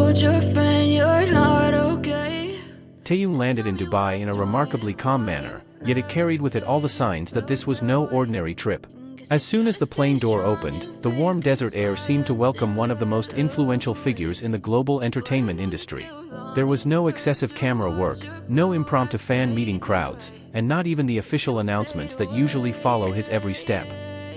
told your friend you're not okay. Taehyung landed in Dubai in a remarkably calm manner, yet it carried with it all the signs that this was no ordinary trip. As soon as the plane door opened, the warm desert air seemed to welcome one of the most influential figures in the global entertainment industry. There was no excessive camera work, no impromptu fan meeting crowds, and not even the official announcements that usually follow his every step.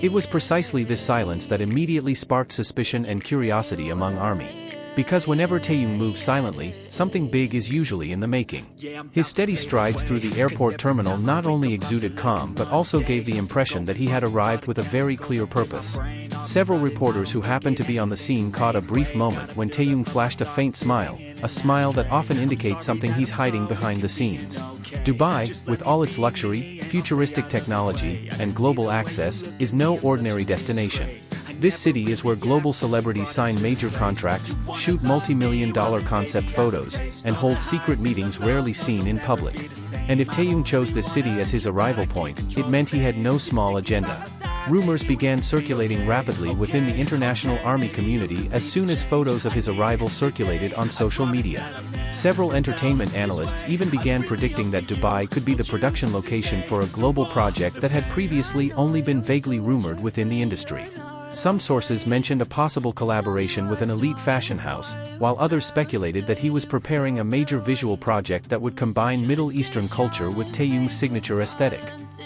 It was precisely this silence that immediately sparked suspicion and curiosity among ARMY. Because whenever Taehyung moves silently, something big is usually in the making. His steady strides through the airport terminal not only exuded calm but also gave the impression that he had arrived with a very clear purpose. Several reporters who happened to be on the scene caught a brief moment when Taehyung flashed a faint smile, a smile that often indicates something he's hiding behind the scenes. Dubai, with all its luxury, futuristic technology, and global access, is no ordinary destination. This city is where global celebrities sign major contracts, shoot multi-million-dollar concept photos, and hold secret meetings rarely seen in public. And if Taehyung chose this city as his arrival point, it meant he had no small agenda. Rumors began circulating rapidly within the international ARMY community as soon as photos of his arrival circulated on social media. Several entertainment analysts even began predicting that Dubai could be the production location for a global project that had previously only been vaguely rumored within the industry. Some sources mentioned a possible collaboration with an elite fashion house, while others speculated that he was preparing a major visual project that would combine Middle Eastern culture with Taehyung's signature aesthetic.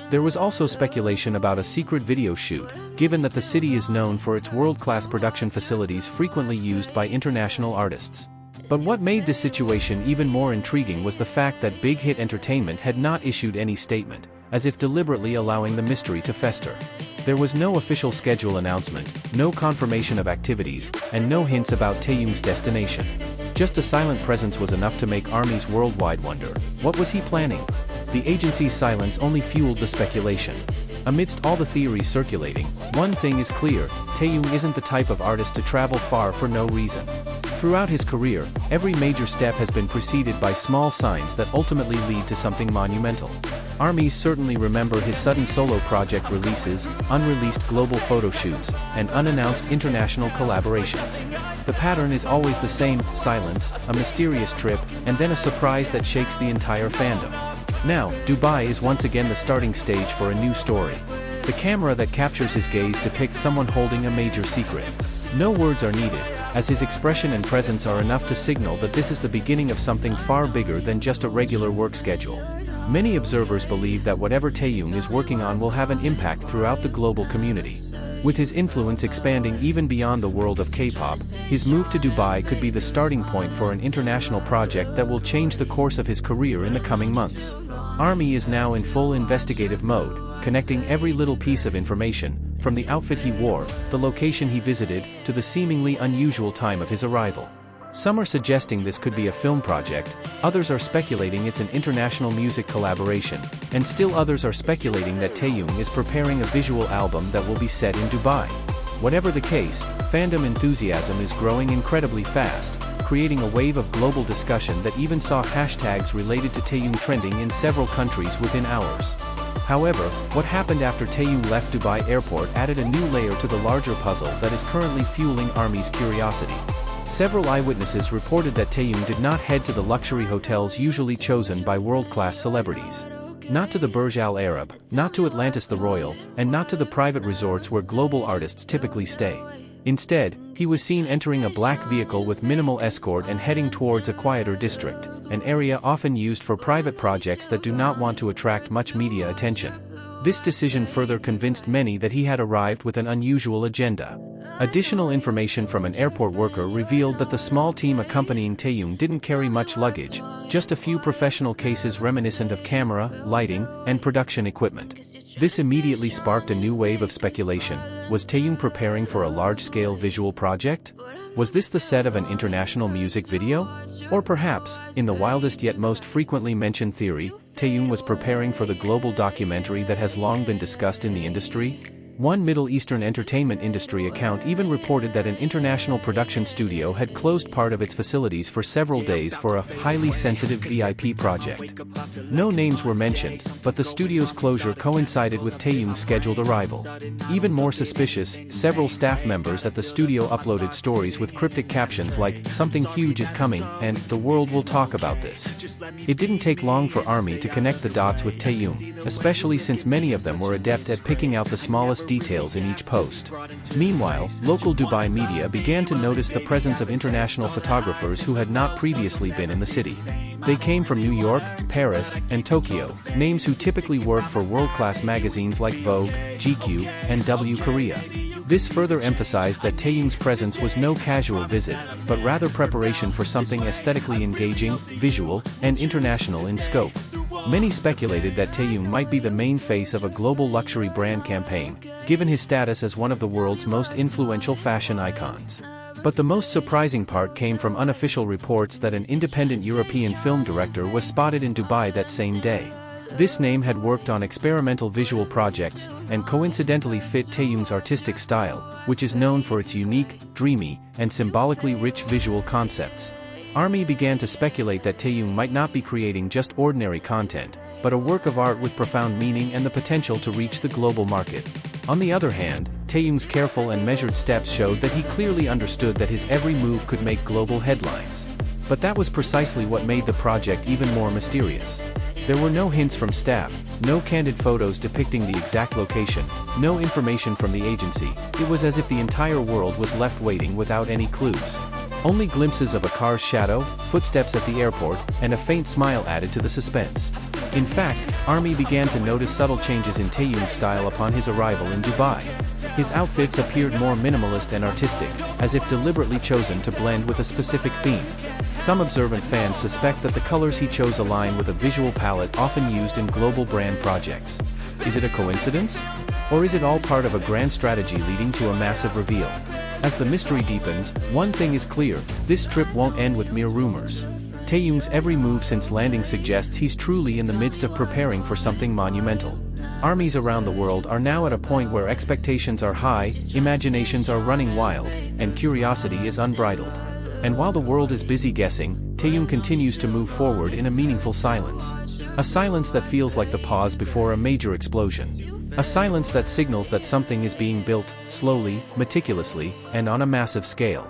There was also speculation about a secret video shoot, given that the city is known for its world-class production facilities frequently used by international artists. But what made this situation even more intriguing was the fact that Big Hit Entertainment had not issued any statement, as if deliberately allowing the mystery to fester. There was no official schedule announcement, no confirmation of activities, and no hints about Taehyung's destination. Just a silent presence was enough to make ARMY's worldwide wonder. What was he planning? The agency's silence only fueled the speculation. Amidst all the theories circulating, one thing is clear: Taehyung isn't the type of artist to travel far for no reason. Throughout his career, every major step has been preceded by small signs that ultimately lead to something monumental. ARMYs certainly remember his sudden solo project releases, unreleased global photo shoots, and unannounced international collaborations. The pattern is always the same: silence, a mysterious trip, and then a surprise that shakes the entire fandom. Now, Dubai is once again the starting stage for a new story. The camera that captures his gaze depicts someone holding a major secret. No words are needed, as his expression and presence are enough to signal that this is the beginning of something far bigger than just a regular work schedule. Many observers believe that whatever Taehyung is working on will have an impact throughout the global community. With his influence expanding even beyond the world of K-pop, his move to Dubai could be the starting point for an international project that will change the course of his career in the coming months. ARMY is now in full investigative mode, connecting every little piece of information, from the outfit he wore, the location he visited, to the seemingly unusual time of his arrival. Some are suggesting this could be a film project, others are speculating it's an international music collaboration, and still others are speculating that Taehyung is preparing a visual album that will be set in Dubai. Whatever the case, fandom enthusiasm is growing incredibly fast, creating a wave of global discussion that even saw hashtags related to Taehyung trending in several countries within hours. However, what happened after Taehyung left Dubai airport added a new layer to the larger puzzle that is currently fueling ARMY's curiosity. Several eyewitnesses reported that Taehyung did not head to the luxury hotels usually chosen by world-class celebrities. Not to the Burj Al Arab, not to Atlantis the Royal, and not to the private resorts where global artists typically stay. Instead, he was seen entering a black vehicle with minimal escort and heading towards a quieter district, an area often used for private projects that do not want to attract much media attention. This decision further convinced many that he had arrived with an unusual agenda. Additional information from an airport worker revealed that the small team accompanying Taehyung didn't carry much luggage, just a few professional cases reminiscent of camera, lighting, and production equipment. This immediately sparked a new wave of speculation. Was Taehyung preparing for a large-scale visual project? Was this the set of an international music video? Or perhaps, in the wildest yet most frequently mentioned theory, Taehyung was preparing for the global documentary that has long been discussed in the industry? One Middle Eastern entertainment industry account even reported that an international production studio had closed part of its facilities for several days for a highly sensitive VIP project. No names were mentioned, but the studio's closure coincided with Taehyung's scheduled arrival. Even more suspicious, several staff members at the studio uploaded stories with cryptic captions like, "Something huge is coming," and "The world will talk about this." It didn't take long for ARMY to connect the dots with Taehyung, especially since many of them were adept at picking out the smallest details in each post. Meanwhile, local Dubai media began to notice the presence of international photographers who had not previously been in the city. They came from New York, Paris, and Tokyo, names who typically work for world-class magazines like Vogue, GQ, and W Korea. This further emphasized that Taehyung's presence was no casual visit, but rather preparation for something aesthetically engaging, visual, and international in scope. Many speculated that Taehyung might be the main face of a global luxury brand campaign, given his status as one of the world's most influential fashion icons. But the most surprising part came from unofficial reports that an independent European film director was spotted in Dubai that same day. This name had worked on experimental visual projects, and coincidentally fit Taehyung's artistic style, which is known for its unique, dreamy, and symbolically rich visual concepts. ARMY began to speculate that Taehyung might not be creating just ordinary content, but a work of art with profound meaning and the potential to reach the global market. On the other hand, Taehyung's careful and measured steps showed that he clearly understood that his every move could make global headlines. But that was precisely what made the project even more mysterious. There were no hints from staff, no candid photos depicting the exact location, no information from the agency. It was as if the entire world was left waiting without any clues. Only glimpses of a car's shadow, footsteps at the airport, and a faint smile added to the suspense. In fact, ARMY began to notice subtle changes in Taehyung's style upon his arrival in Dubai. His outfits appeared more minimalist and artistic, as if deliberately chosen to blend with a specific theme. Some observant fans suspect that the colors he chose align with a visual palette often used in global brand projects. Is it a coincidence? Or is it all part of a grand strategy leading to a massive reveal? As the mystery deepens, one thing is clear: this trip won't end with mere rumors. Taehyung's every move since landing suggests he's truly in the midst of preparing for something monumental. Armies around the world are now at a point where expectations are high, imaginations are running wild, and curiosity is unbridled. And while the world is busy guessing, Taehyung continues to move forward in a meaningful silence. A silence that feels like the pause before a major explosion. A silence that signals that something is being built, slowly, meticulously, and on a massive scale.